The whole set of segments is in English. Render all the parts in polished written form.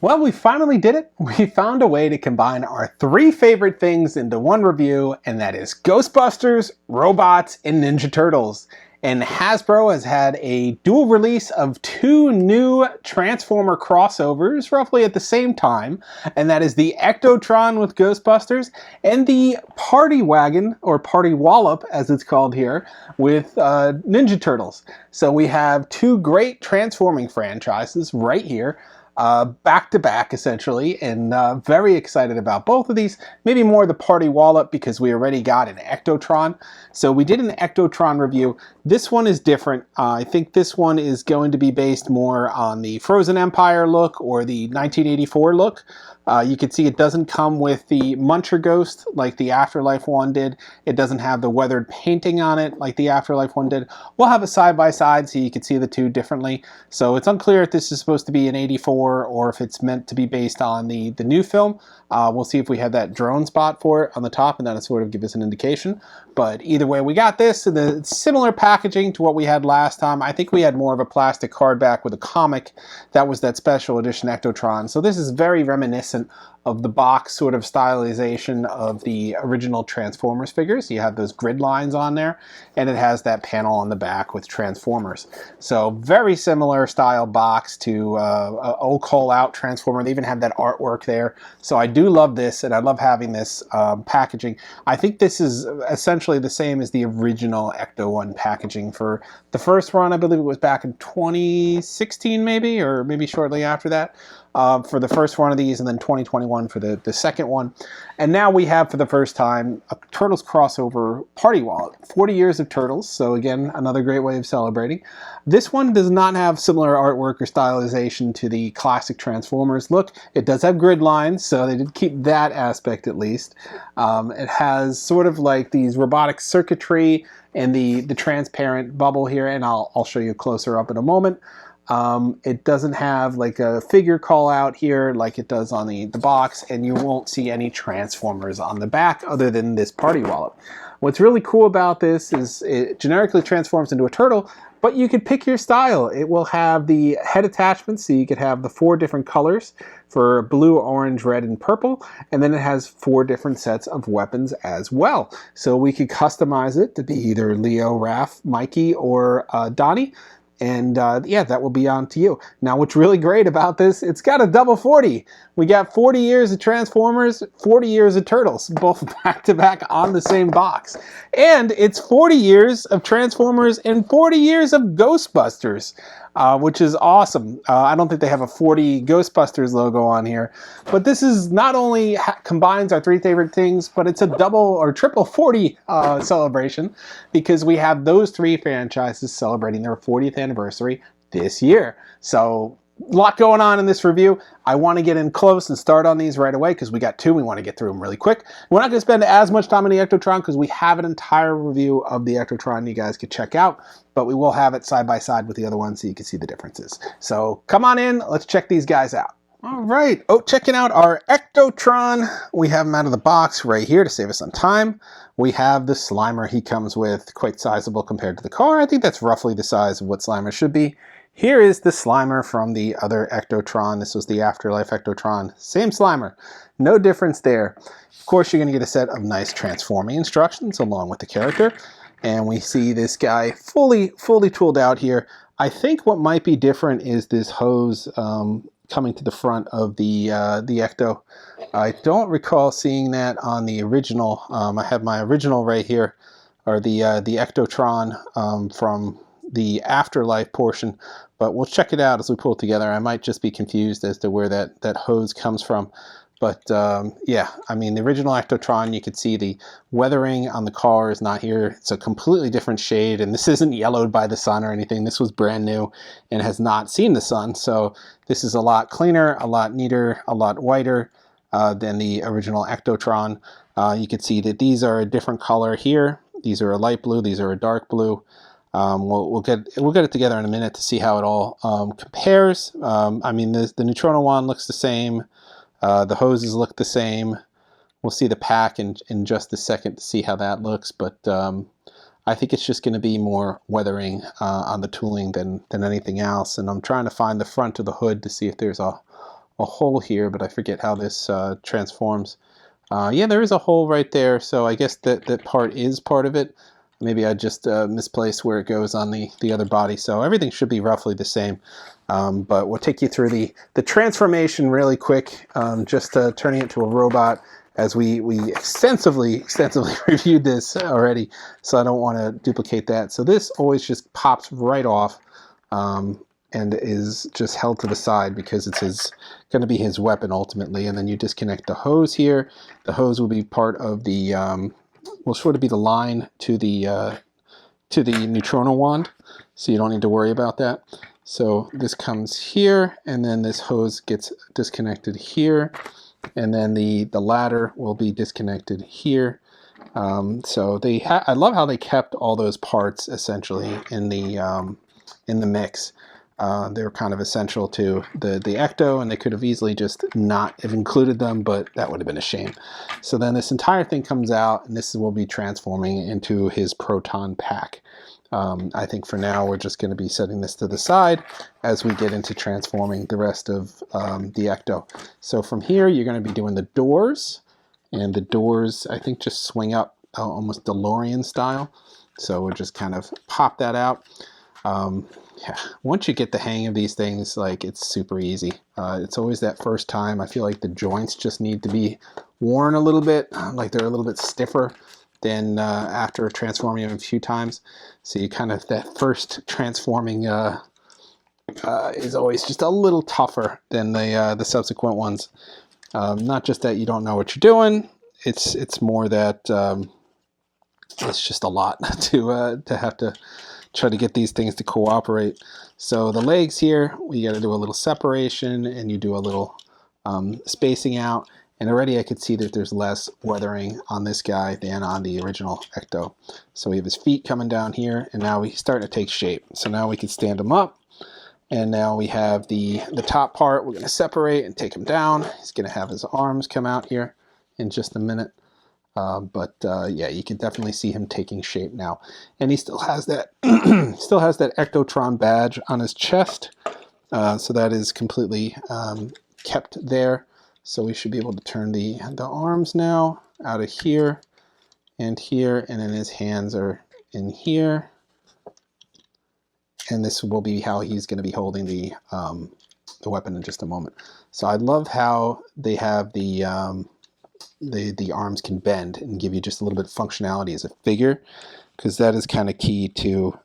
Well, we finally did it. We found a way to combine our three favorite things into one review, and that is Ghostbusters, robots, and Ninja Turtles. And Hasbro has had a dual release of two new Transformer crossovers roughly at the same time, and that is the Ectotron with Ghostbusters and the Party Wagon, or Party Wallup as it's called here, with Ninja Turtles. So we have two great transforming franchises right here. Back to back essentially, and very excited about both of these. Maybe more the Party Wallup because we already got an Ectotron. So we did an Ectotron review. This one is different. I think this one is going to be based more on the Frozen Empire look or the 1984 look. You can see it doesn't come with the Muncher Ghost like the Afterlife one did. It doesn't have the weathered painting on it like the Afterlife one did. We'll have a side-by-side so you can see the two differently. So it's unclear if this is supposed to be an 84 or if it's meant to be based on the new film. We'll see if we have that drone spot for it on the top, and that'll sort of give us an indication. But either way, we got this in the similar packaging to what we had last time. I think we had more of a plastic card back with a comic. That was that special edition Ectotron. So this is very reminiscent of the box sort of stylization of the original Transformers figures. You have those grid lines on there, and it has that panel on the back with Transformers. So very similar style box to old call-out Transformer. They even have that artwork there. So I do love this, and I love having this packaging. I think this is essentially the same as the original Ecto One packaging for the first run. I believe it was back in 2016 maybe, or maybe shortly after that. For the first one of these, and then 2021 for the second one. And now we have, for the first time, a Turtles crossover Party Wallet. 40 years of Turtles, so again, another great way of celebrating. This one does not have similar artwork or stylization to the classic Transformers look. It does have grid lines, so they did keep that aspect at least. It has sort of like these robotic circuitry and the transparent bubble here, and I'll show you closer up in a moment. It doesn't have like a figure call out here like it does on the box, and you won't see any Transformers on the back other than this Party Wallet. What's really cool about this is it generically transforms into a turtle, but you could pick your style. It will have the head attachments, so you could have the 4 different colors for blue, orange, red, and purple, and then it has 4 different sets of weapons as well. So we could customize it to be either Leo, Raph, Mikey, or Donnie. And yeah, that will be on to you. Now, what's really great about this, it's got a double 40. We got 40 years of Transformers, 40 years of Turtles, both back to back on the same box. And it's 40 years of Transformers and 40 years of Ghostbusters, which is awesome. I don't think they have a 40 Ghostbusters logo on here, but this is not only combines our 3 favorite things, but it's a double or triple 40 celebration, because we have those 3 franchises celebrating their 40th anniversary this year. So a lot going on in this review. I want to get in close and start on these right away because we got 2. We want to get through them really quick. We're not going to spend as much time on the Ectotron because we have an entire review of the Ectotron you guys could check out, but we will have it side by side with the other ones so you can see the differences. So come on in, let's check these guys out. All right, checking out our Ectotron. We have him out of the box right here to save us some time. We have the Slimer he comes with, quite sizable compared to the car. I think that's roughly the size of what Slimer should be. Here is the Slimer from the other Ectotron. This was the Afterlife Ectotron. Same Slimer. No difference there. Of course, you're going to get a set of nice transforming instructions along with the character. And we see this guy fully tooled out here. I think what might be different is this hose coming to the front of the Ecto. I don't recall seeing that on the original. I have my original right here, or the Ectotron from the Afterlife portion, but we'll check it out as we pull it together. I might just be confused as to where that hose comes from. But yeah, I mean, the original Ectotron, you could see the weathering on the car is not here. It's a completely different shade, and this isn't yellowed by the sun or anything. This was brand new and has not seen the sun. So this is a lot cleaner, a lot neater, a lot whiter than the original Ectotron. You can see that these are a different color here. These are a light blue, these are a dark blue. We'll get it together in a minute to see how it all compares. I mean, the Neutrona one looks the same. The hoses look the same. We'll see the pack in just a second to see how that looks, but I think it's just going to be more weathering on the tooling than anything else. And I'm trying to find the front of the hood to see if there's a a hole here, but I forget how this transforms. Yeah, there is a hole right there, so I guess that part is part of it. Maybe I just misplaced where it goes on the other body, so everything should be roughly the same. But we'll take you through the transformation really quick, just turning it to a robot, as we extensively reviewed this already, so I don't want to duplicate that. So this always just pops right off and is just held to the side because it's going to be his weapon ultimately. And then you disconnect the hose here. The hose will be part of the will sort of be the line to the neutrino wand, so you don't need to worry about that. So this comes here, and then this hose gets disconnected here, and then the ladder will be disconnected here. So I love how they kept all those parts essentially in the mix. They were kind of essential to the Ecto, and they could have easily just not have included them, but that would have been a shame. So then this entire thing comes out, and this will be transforming into his proton pack. I think for now we're just going to be setting this to the side as we get into transforming the rest of the Ecto. So from here you're going to be doing the doors, and the doors I think just swing up almost DeLorean style. So we'll just kind of pop that out. Yeah, once you get the hang of these things, like, it's super easy. It's always that first time. I feel like the joints just need to be worn a little bit, like they're a little bit stiffer than after transforming them a few times. So you kind of, that first transforming is always just a little tougher than the subsequent ones. Not just that you don't know what you're doing, it's more that it's just a lot to have to try to get these things to cooperate. So the legs here, we got to do a little separation, and you do a little spacing out. And already I could see that there's less weathering on this guy than on the original Ecto. So we have his feet coming down here, and now he's starting to take shape. So now we can stand him up, and now we have the top part. We're going to separate and take him down. He's going to have his arms come out here in just a minute. Yeah, you can definitely see him taking shape now, and he still has that still has that Ectotron badge on his chest, so that is completely kept there. So we should be able to turn the arms now out of here, and then his hands are in here, and this will be how he's going to be holding the weapon in just a moment. So I love how they have the arms can bend and give you just a little bit of functionality as a figure, because that is kind of key to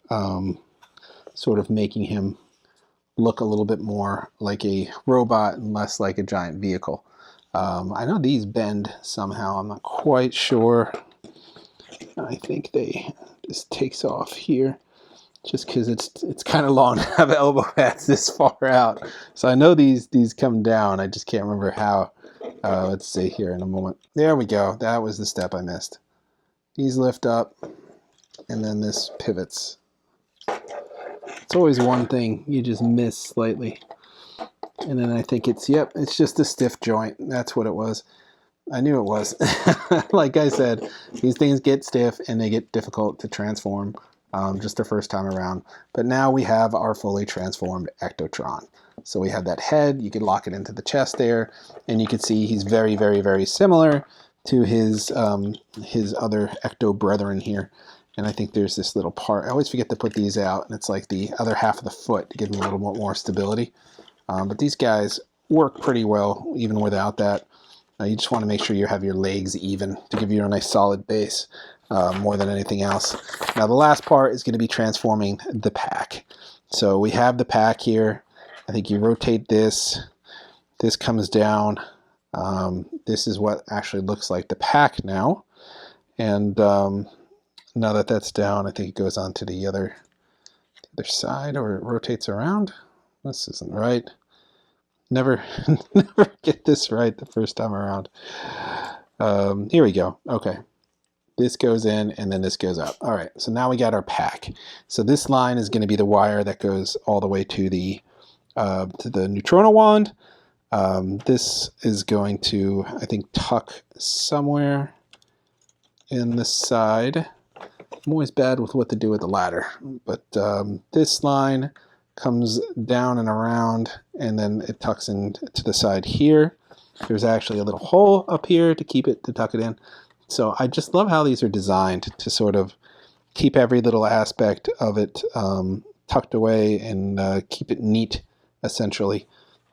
sort of making him look a little bit more like a robot and less like a giant vehicle. I know these bend somehow. I'm not quite sure. I think this takes off here just because it's kind of long to have elbow pads this far out. So I know these come down. I just can't remember how. Let's see here in a moment. There we go. That was the step I missed. These lift up, and then this pivots. It's always one thing you just miss slightly. And then I think it's just a stiff joint. That's what it was. I knew it was. Like I said, these things get stiff and they get difficult to transform just the first time around. But now we have our fully transformed Ectotron. So we have that head. You can lock it into the chest there, and you can see he's very, very, very similar to his other Ecto brethren here. And I think there's this little part. I always forget to put these out, and it's like the other half of the foot to give them a little bit more stability. But these guys work pretty well even without that. You just want to make sure you have your legs even to give you a nice solid base more than anything else. Now the last part is going to be transforming the pack. So we have the pack here. I think you rotate this. This comes down. This is what actually looks like the pack now. And now that that's down, I think it goes on to the other side, or it rotates around. This isn't right. Never get this right the first time around. Here we go. Okay. This goes in, and then this goes up. All right, so now we got our pack. So this line is going to be the wire that goes all the way to the neutrino wand. This is going to, I think, tuck somewhere in the side. I'm always bad with what to do with the ladder, but this line comes down and around, and then it tucks in to the side here. There's actually a little hole up here to tuck it in. So I just love how these are designed to sort of keep every little aspect of it tucked away and keep it neat, essentially.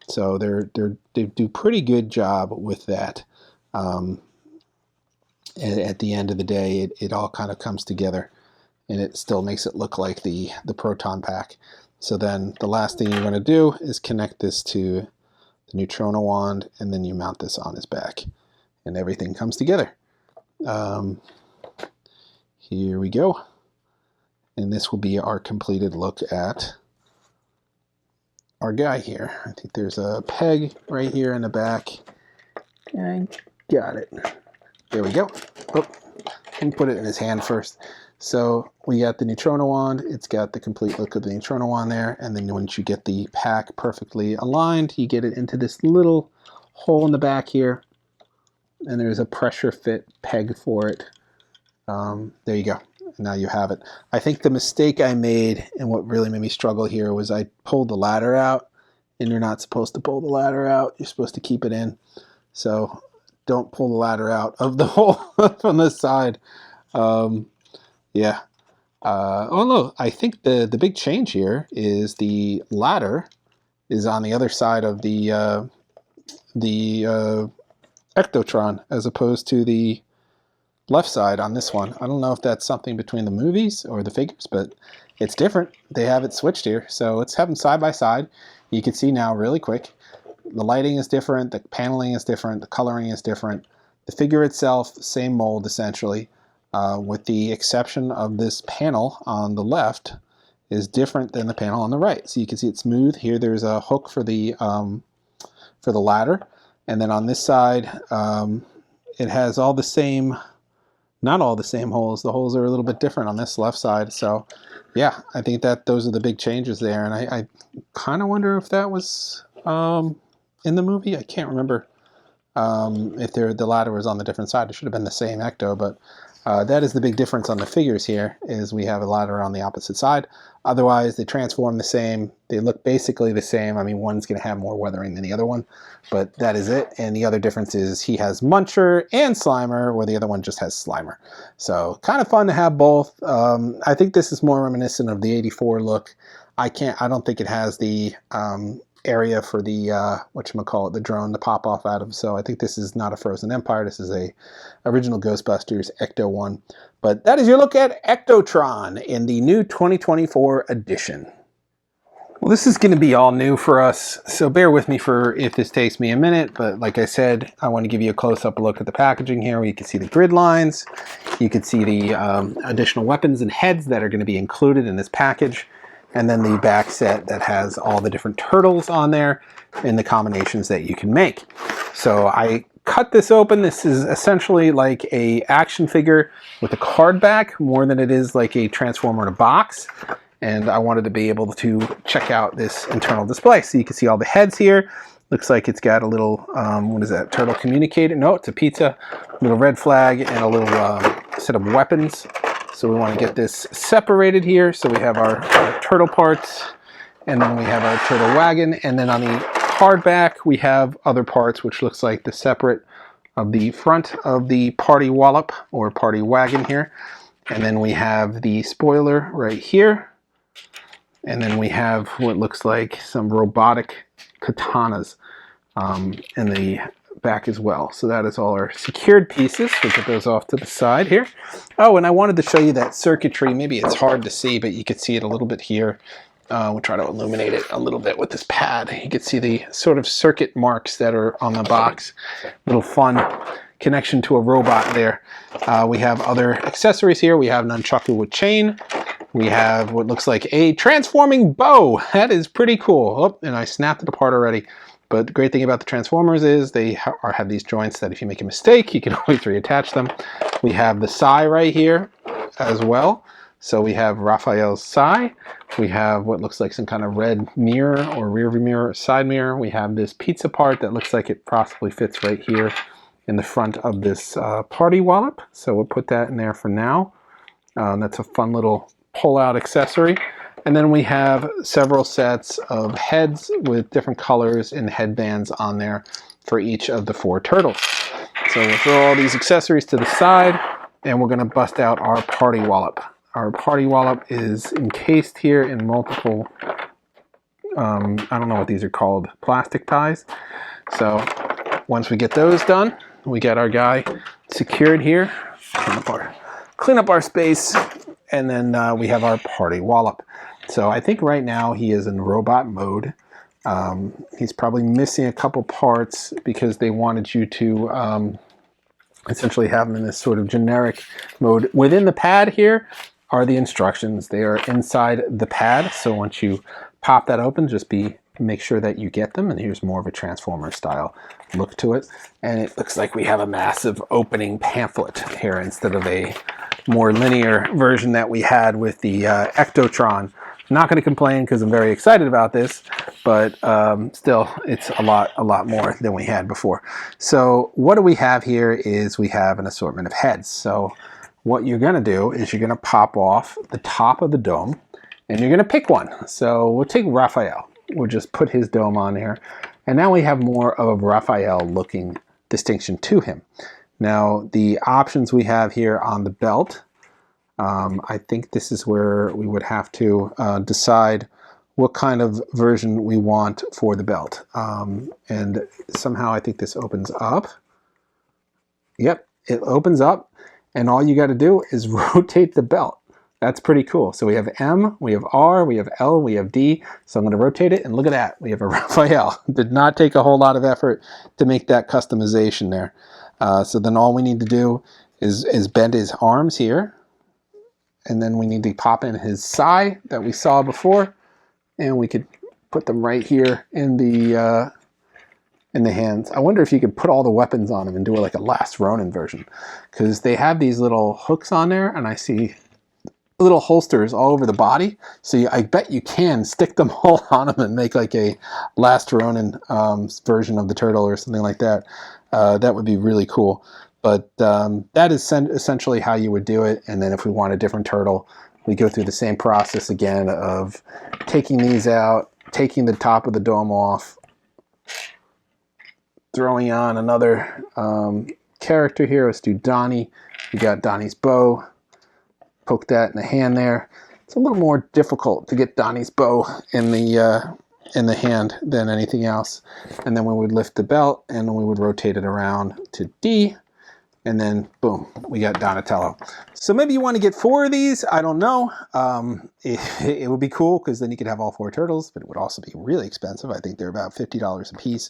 So they do pretty good job with that. At the end of the day, it all kind of comes together, and it still makes it look like the proton pack. So then the last thing you're going to do is connect this to the Neutrona wand, and then you mount this on his back, and everything comes together. Here we go. And this will be our completed look at our guy here. I think there's a peg right here in the back. I got it. There we go. Oh, and put it in his hand first. So we got the Neutrona wand. It's got the complete look of the Neutrona wand there. And then once you get the pack perfectly aligned, you get it into this little hole in the back here. And there's a pressure fit peg for it. There you go. Now you have it. I think the mistake I made and what really made me struggle here was I pulled the ladder out, and you're not supposed to pull the ladder out. You're supposed to keep it in. So don't pull the ladder out of the hole from the side. Yeah. Oh no, I think the big change here is the ladder is on the other side of the Ectotron as opposed to the left side on this one. I don't know if that's something between the movies or the figures, but it's different. They have it switched here. So let's have them side by side. You can see now really quick. The lighting is different. The paneling is different. The coloring is different. The figure itself, same mold essentially, with the exception of this panel on the left is different than the panel on the right. So you can see it's smooth. Here there's a hook for the ladder. And then on this side, it has all the same, not all the same holes. The holes are a little bit different on this left side. So yeah, I think that those are the big changes there. And I kind of wonder if that was in the movie. I can't remember if the ladder was on the different side. It should have been the same Ecto, but that is the big difference on the figures here, is we have a ladder on the opposite side. Otherwise, they transform the same. They look basically the same. I mean, one's going to have more weathering than the other one, but that is it. And the other difference is he has Muncher and Slimer, where the other one just has Slimer. So kind of fun to have both. I think this is more reminiscent of the '84 look. I don't think it has the area for the whatchamacallit, the drone to pop off out of. So I think this is not a Frozen Empire. This is a original Ghostbusters Ecto one. But that is your look at Ectotron in the new 2024 edition. Well, this is going to be all new for us, so bear with me for if this takes me a minute. But like I said, I want to give you a close-up look at the packaging here, where you can see the grid lines. You can see the additional weapons and heads that are going to be included in this package. And then the back set that has all the different turtles on there and the combinations that you can make. So I cut this open. This is essentially like a action figure with a card back more than it is like a Transformer in a box. And I wanted to be able to check out this internal display. So you can see all the heads here. Looks like it's got a little, what is that, turtle communicator? No, it's a pizza, little red flag, and a little set of weapons. So we want to get this separated here. So we have our turtle parts, and then we have our turtle wagon. And then on the card back, we have other parts, which looks like the separate of the front of the Party Wallup or Party Wagon here. And then we have the spoiler right here. And then we have what looks like some robotic katanas in the back as well. So that is all our secured pieces. We'll get those off to the side here. Oh, and I wanted to show you that circuitry. Maybe it's hard to see, but you can see it a little bit here. We'll try to illuminate it a little bit with this pad. You can see the sort of circuit marks that are on the box. Little fun connection to a robot there. We have other accessories here. We have nunchaku with chain. We have what looks like a transforming bow. That is pretty cool. Oh, and I snapped it apart already. But the great thing about the Transformers is they have these joints that if you make a mistake, you can always reattach them. We have the Sai right here as well. So we have Raphael's Sai. We have what looks like some kind of red mirror or rear view mirror, side mirror. We have this pizza part that looks like it possibly fits right here in the front of this Party Wallup. So we'll put that in there for now. That's a fun little pull-out accessory. And then we have several sets of heads with different colors and headbands on there for each of the 4 turtles. So we'll throw all these accessories to the side, and we're going to bust out our Party Wallup. Our Party Wallup is encased here in multiple, I don't know what these are called, plastic ties. So once we get those done, we get our guy secured here, clean up our space, and then we have our Party Wallup. So I think right now he is in robot mode. He's probably missing a couple parts because they wanted you to essentially have him in this sort of generic mode. Within the pad here are the instructions. They are inside the pad, so once you pop that open, just make sure that you get them, and here's more of a Transformer style look to it. And it looks like we have a massive opening pamphlet here instead of a more linear version that we had with the Ectotron. Not going to complain because I'm very excited about this, but still, it's a lot more than we had before. So what do we have here is we have an assortment of heads. So what you're going to do is you're going to pop off the top of the dome, and you're going to pick one. So we'll take Raphael. We'll just put his dome on here, and now we have more of a Raphael-looking distinction to him. Now, the options we have here on the belt, I think this is where we would have to decide what kind of version we want for the belt. And somehow I think this opens up. Yep, it opens up, and all you got to do is rotate the belt. That's pretty cool. So we have M, we have R, we have L, we have D. So I'm going to rotate it, and look at that. We have a Raphael. Did not take a whole lot of effort to make that customization there. So then all we need to do is bend his arms here. And then we need to pop in his sai that we saw before, and we could put them right here in the hands. I wonder if you could put all the weapons on him and do like a Last Ronin version, because they have these little hooks on there, and I see little holsters all over the body. So I bet you can stick them all on him and make like a Last Ronin version of the turtle or something like that. That would be really cool. But that is essentially how you would do it. And then if we want a different turtle, we go through the same process again of taking these out, taking the top of the dome off, throwing on another character here. Let's do Donnie. We got Donnie's bow. Poke that in the hand there. It's a little more difficult to get Donnie's bow in the hand than anything else. And then we would lift the belt, and then we would rotate it around to D. And then, boom, we got Donatello. So maybe you want to get 4 of these. I don't know. It would be cool because then you could have all 4 turtles, but it would also be really expensive. I think they're about $50 a piece.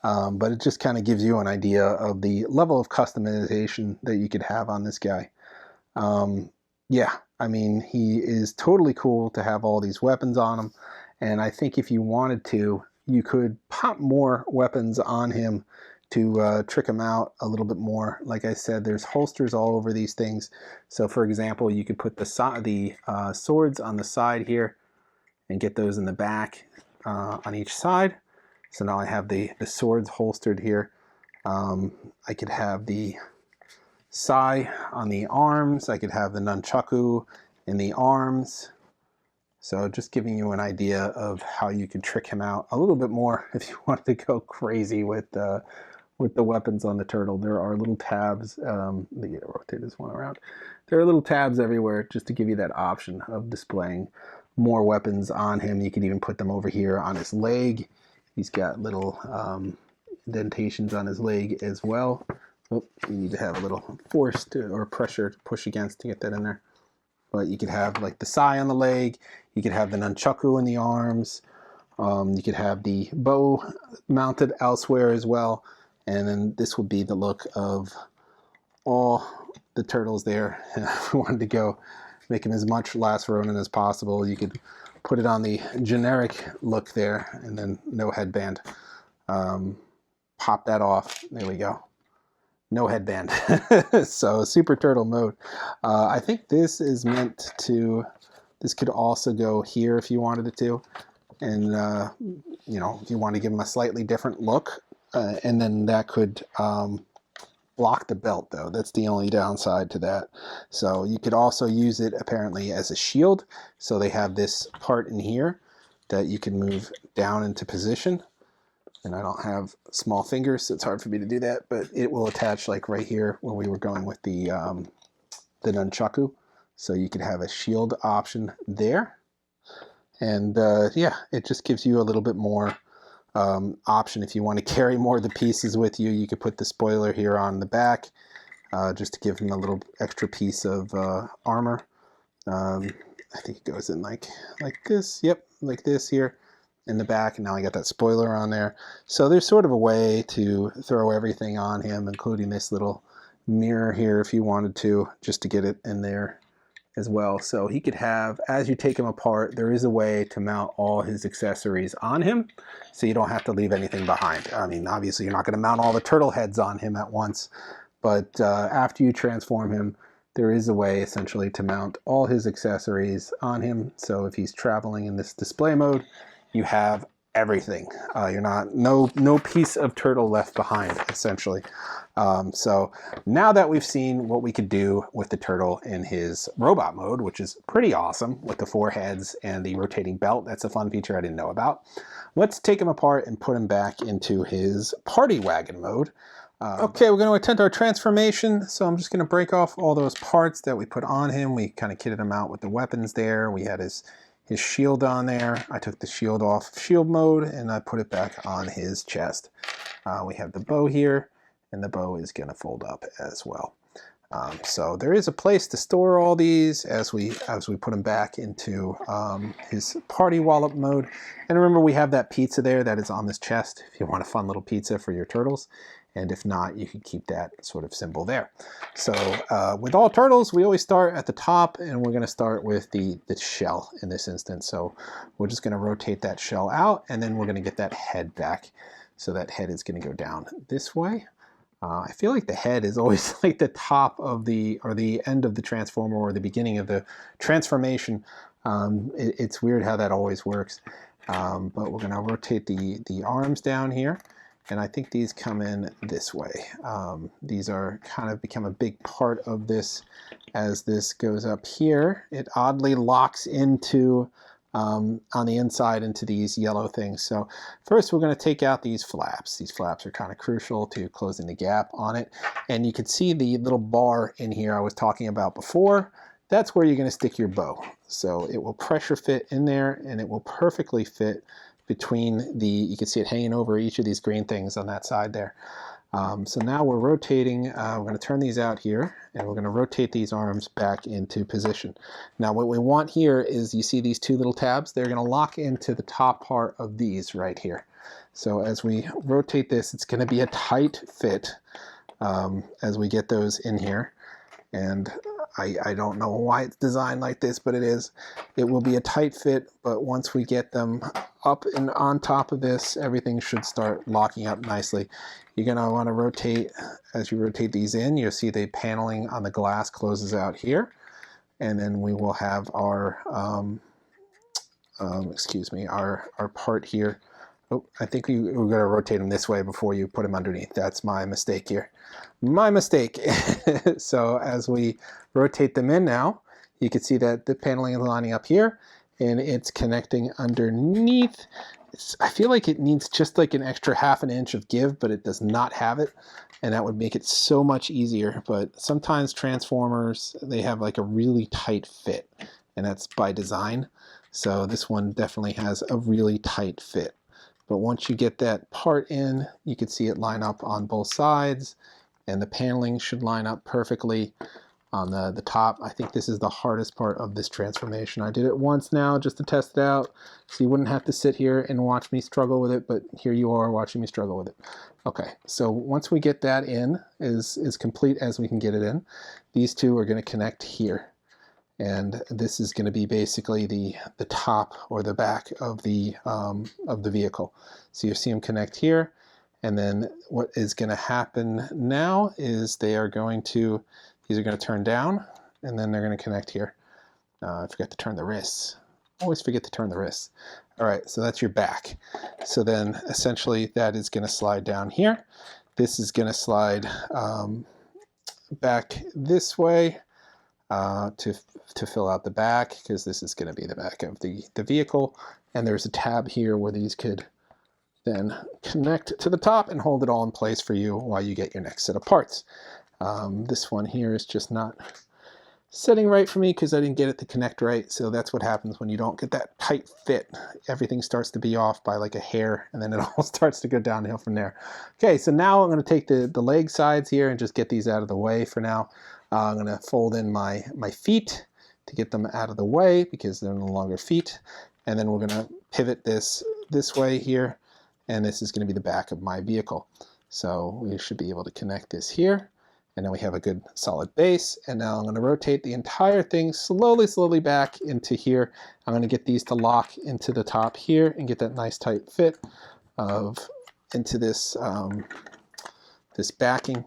But it just kind of gives you an idea of the level of customization that you could have on this guy. Yeah, I mean, he is totally cool to have all these weapons on him. And I think if you wanted to, you could pop more weapons on him to trick him out a little bit more. Like I said, there's holsters all over these things. So for example, you could put the swords on the side here and get those in the back on each side. So now I have the swords holstered here. I could have the sai on the arms. I could have the nunchaku in the arms. So just giving you an idea of how you can trick him out a little bit more if you want to go crazy with the weapons on the turtle. There are little tabs. Let me rotate this one around. There are little tabs everywhere just to give you that option of displaying more weapons on him. You can even put them over here on his leg. He's got little indentations on his leg as well. Oh, you need to have a little force or pressure to push against to get that in there. But you could have like the sai on the leg. You could have the nunchaku in the arms. You could have the bow mounted elsewhere as well. And then this would be the look of all the turtles there. And if we wanted to go make him as much Last Ronin as possible, you could put it on the generic look there, and then no headband. Pop that off. There we go. No headband. So Super Turtle mode. I think this is meant to, this could also go here if you wanted it to. And, you know, if you want to give him a slightly different look, and then that could block the belt though. That's the only downside to that. So you could also use it apparently as a shield. So they have this part in here that you can move down into position. And I don't have small fingers, so it's hard for me to do that, but it will attach like right here where we were going with the nunchaku. So you could have a shield option there. And yeah, it just gives you a little bit more option. If you want to carry more of the pieces with you, you could put the spoiler here on the back just to give them a little extra piece of armor. I think it goes in like this. Yep, like this here in the back, and now I got that spoiler on there. So there's sort of a way to throw everything on him, including this little mirror here if you wanted to, just to get it in there as well. So he could have, as you take him apart, there is a way to mount all his accessories on him, so you don't have to leave anything behind. I mean, obviously you're not going to mount all the turtle heads on him at once, but after you transform him, there is a way essentially to mount all his accessories on him. So if he's traveling in this display mode, you have everything. You're not, no piece of turtle left behind, essentially. So now that we've seen what we could do with the turtle in his robot mode, which is pretty awesome with the 4 heads and the rotating belt, that's a fun feature I didn't know about. Let's take him apart and put him back into his party wagon mode. Okay, we're going to attempt our transformation. So I'm just going to break off all those parts that we put on him. We kind of kitted him out with the weapons there. We had his shield on there. I took the shield off shield mode and I put it back on his chest. We have the bow here, and the bow is going to fold up as well. So there is a place to store all these as we put them back into his party wallop mode. And remember, we have that pizza there that is on this chest if you want a fun little pizza for your turtles. And if not, you can keep that sort of symbol there. So with all turtles, we always start at the top, and we're going to start with the shell in this instance. So we're just going to rotate that shell out, and then we're going to get that head back. So that head is going to go down this way. I feel like the head is always like the top of the end of the transformer or the beginning of the transformation. It's weird how that always works. But we're going to rotate the arms down here. And I think these come in this way. These are kind of become a big part of this as this goes up here. It oddly locks into, on the inside, into these yellow things. So first we're going to take out these flaps. These flaps are kind of crucial to closing the gap on it. And you can see the little bar in here I was talking about before. That's where you're going to stick your bow. So it will pressure fit in there, and it will perfectly fit between you can see it hanging over each of these green things on that side there. So now we're rotating, we're going to turn these out here, and we're going to rotate these arms back into position. Now what we want here is, you see these 2 little tabs? They're going to lock into the top part of these right here. So as we rotate this, it's going to be a tight fit as we get those in here. And I don't know why it's designed like this, but it is. It will be a tight fit, but once we get them up and on top of this, everything should start locking up nicely. You're going to want to rotate, as you rotate these in, you'll see the paneling on the glass closes out here. And then we will have our, our part here. Oh, I think we're going to rotate them this way before you put them underneath. That's my mistake here. My mistake. So as we rotate them in now, you can see that the paneling is lining up here, and it's connecting underneath. I feel like it needs just like an extra ½ inch of give, but it does not have it, and that would make it so much easier. But sometimes transformers, they have like a really tight fit, and that's by design. So this one definitely has a really tight fit. But once you get that part in, you can see it line up on both sides, and the paneling should line up perfectly on the top. I think this is the hardest part of this transformation. I did it once now just to test it out, so you wouldn't have to sit here and watch me struggle with it, but here you are watching me struggle with it. Okay, so once we get that in, as complete as we can get it in, these 2 are going to connect here. And this is going to be basically the top or the back of the vehicle. So you see them connect here, and then what is going to happen now is these are going to turn down, and then they're going to connect here. I forgot to turn the wrists. Always forget to turn the wrists. All right, so that's your back. So then essentially that is going to slide down here. This is going to slide back this way to fill out the back, because this is going to be the back of the vehicle. And there's a tab here where these could then connect to the top and hold it all in place for you while you get your next set of parts. This one here is just not setting right for me because I didn't get it to connect right. So that's what happens when you don't get that tight fit. Everything starts to be off by like a hair, and then it all starts to go downhill from there. Okay, so now I'm going to take the leg sides here and just get these out of the way for now. I'm going to fold in my feet to get them out of the way because they're no longer feet. And then we're going to pivot this way here, and this is going to be the back of my vehicle. So we should be able to connect this here. And then we have a good solid base. And now I'm going to rotate the entire thing slowly back into here. I'm going to get these to lock into the top here and get that nice tight fit into this, this backing.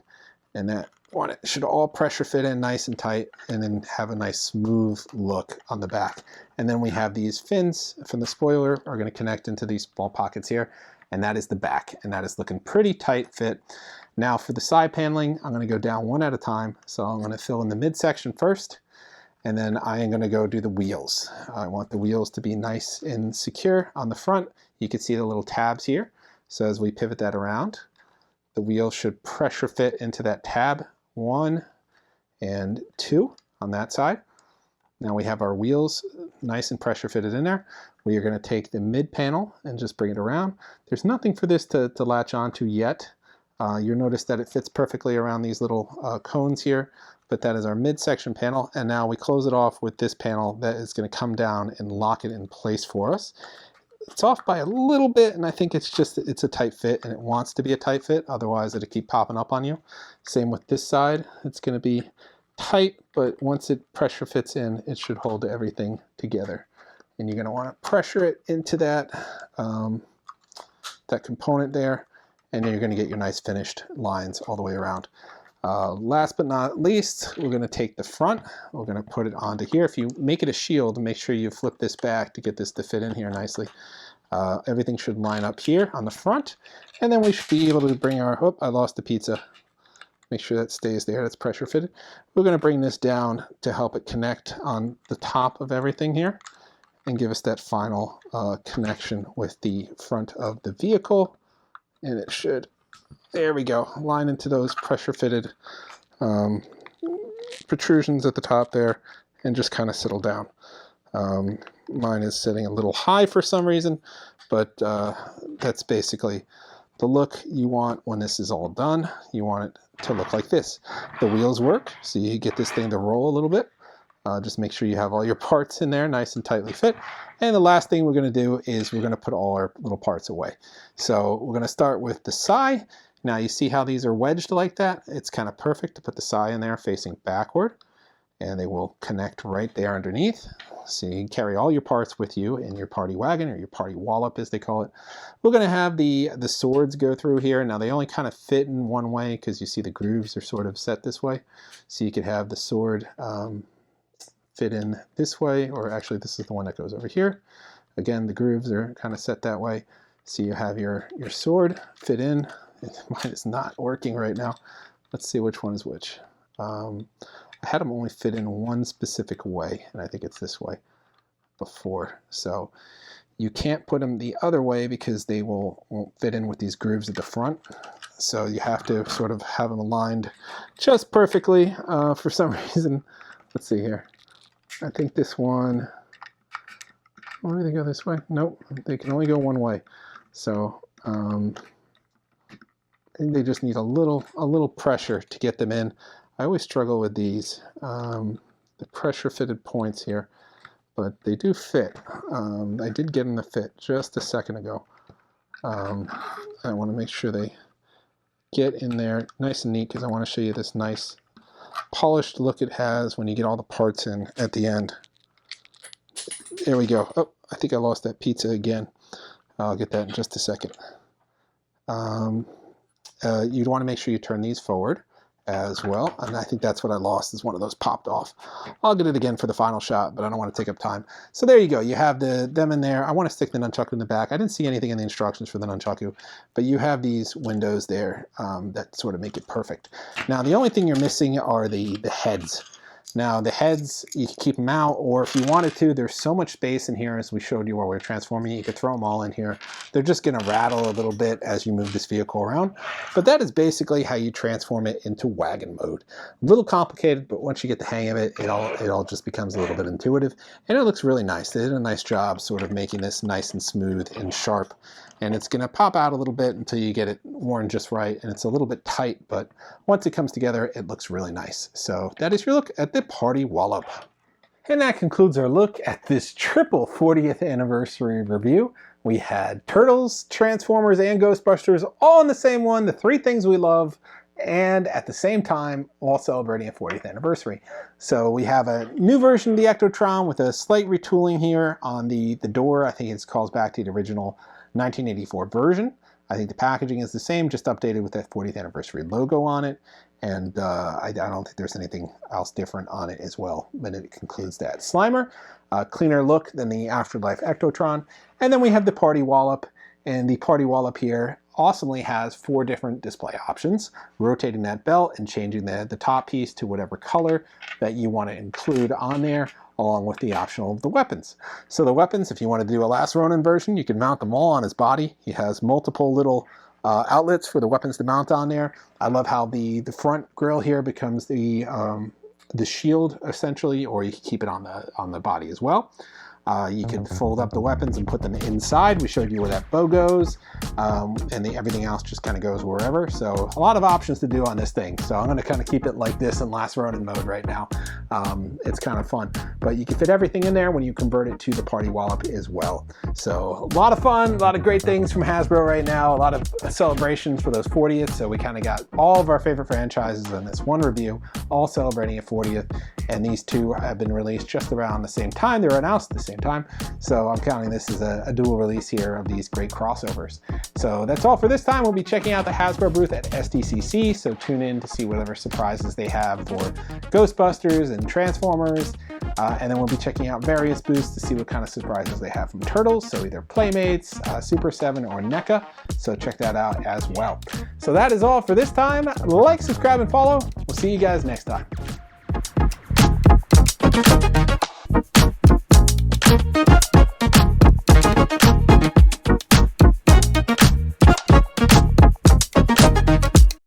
And that one, it should all pressure fit in nice and tight, and then have a nice smooth look on the back. And then we have these fins from the spoiler are going to connect into these small pockets here. And that is the back. And that is looking pretty tight fit. Now for the side paneling, I'm going to go down one at a time. So I'm going to fill in the midsection first, and then I am going to go do the wheels. I want the wheels to be nice and secure on the front. You can see the little tabs here. So as we pivot that around, the wheel should pressure fit into that tab, 1 and 2 on that side. Now we have our wheels nice and pressure fitted in there. We are going to take the mid panel and just bring it around. There's nothing for this to latch onto yet. You'll notice that it fits perfectly around these little cones here, but that is our midsection panel. And now we close it off with this panel that is going to come down and lock it in place for us. It's off by a little bit, and I think it's a tight fit, and it wants to be a tight fit, otherwise it'll keep popping up on you. Same with this side. It's going to be tight, but once it pressure fits in, it should hold everything together. And you're going to want to pressure it into that, that component there. And then you're going to get your nice finished lines all the way around. Last but not least, we're going to take the front. We're going to put it onto here. If you make it a shield, make sure you flip this back to get this to fit in here nicely. Everything should line up here on the front. And then we should be able to bring our, oh, I lost the pizza. Make sure that stays there, that's pressure fitted. We're going to bring this down to help it connect on the top of everything here and give us that final connection with the front of the vehicle. And it should, there we go, line into those pressure fitted protrusions at the top there and just kind of settle down. Mine is sitting a little high for some reason, but that's basically the look you want when this is all done. You want it to look like this. The wheels work, so you get this thing to roll a little bit. Just make sure you have all your parts in there nice and tightly fit. And the last thing we're going to do is we're going to put all our little parts away. So we're going to start with the sigh. Now you see how these are wedged like that? It's kind of perfect to put the sigh in there facing backward, and they will connect right there underneath. So you can carry all your parts with you in your party wagon, or your party wallop as they call it. We're going to have the swords go through here. Now they only kind of fit in one way because you see the grooves are sort of set this way. So you could have the sword fit in this way, or actually this is the one that goes over here. Again, the grooves are kind of set that way. So you have your sword fit in. Mine is not working right now. Let's see which one is which. I had them only fit in one specific way, and I think it's this way before. So you can't put them the other way because they won't fit in with these grooves at the front. So you have to sort of have them aligned just perfectly for some reason. Let's see here. I think this one, why do they go this way? Nope, they can only go one way. So they just need a little pressure to get them in. I always struggle with these, the pressure fitted points here, but they do fit. I did get them to fit just a second ago. I want to make sure they get in there nice and neat because I want to show you this nice polished look it has when you get all the parts in at the end. There we go. Oh, I think I lost that pizza again. I'll get that in just a second. You'd want to make sure you turn these forward, as well. And I think that's what I lost, is one of those popped off. I'll get it again for the final shot, but I don't want to take up time. So there you go. You have them in there. I want to stick the nunchaku in the back. I didn't see anything in the instructions for the nunchaku, but you have these windows there that sort of make it perfect. Now, the only thing you're missing are the heads. Now, the heads, you can keep them out, or if you wanted to, there's so much space in here, as we showed you while we were transforming it, you could throw them all in here. They're just going to rattle a little bit as you move this vehicle around. But that is basically how you transform it into wagon mode. A little complicated, but once you get the hang of it, it all just becomes a little bit intuitive. And it looks really nice. They did a nice job sort of making this nice and smooth and sharp. And it's going to pop out a little bit until you get it worn just right. And it's a little bit tight, but once it comes together, it looks really nice. So that is your look at the Party Wallup. And that concludes our look at this triple 40th anniversary review. We had Turtles, Transformers, and Ghostbusters all in the same one, the three things we love, and at the same time, all celebrating a 40th anniversary. So we have a new version of the Ectotron with a slight retooling here on the door. I think it calls back to the original 1984 version. I think the packaging is the same, just updated with that 40th anniversary logo on it. And I don't think there's anything else different on it as well, but it concludes that. Slimer, cleaner look than the Afterlife Ectotron. And then we have the Party Wallup, and the Party Wallup here awesomely has 4 different display options, rotating that belt and changing the top piece to whatever color that you want to include on there, along with the optional of the weapons. So the weapons, if you want to do a Last Ronin version, you can mount them all on his body. He has multiple little outlets for the weapons to mount on there. I love how the front grill here becomes the shield, essentially, or you can keep it on the body as well. You can fold up the weapons and put them inside. We showed you where that bow goes, and everything else just kind of goes wherever. So a lot of options to do on this thing. So I'm going to kind of keep it like this in Last Ronin mode right now. It's kind of fun, but you can fit everything in there when you convert it to the Party Wallup as well. So a lot of fun, a lot of great things from Hasbro right now, a lot of celebrations for those 40th. So we kind of got all of our favorite franchises in this one review, all celebrating a 40th. And these two have been released just around the same time. They were announced at the same time. So I'm counting this as a dual release here of these great crossovers. So that's all for this time. We'll be checking out the Hasbro booth at SDCC. So tune in to see whatever surprises they have for Ghostbusters and Transformers. And then we'll be checking out various booths to see what kind of surprises they have from Turtles. So either Playmates, Super 7, or NECA. So check that out as well. So that is all for this time. Like, subscribe, and follow. We'll see you guys next time.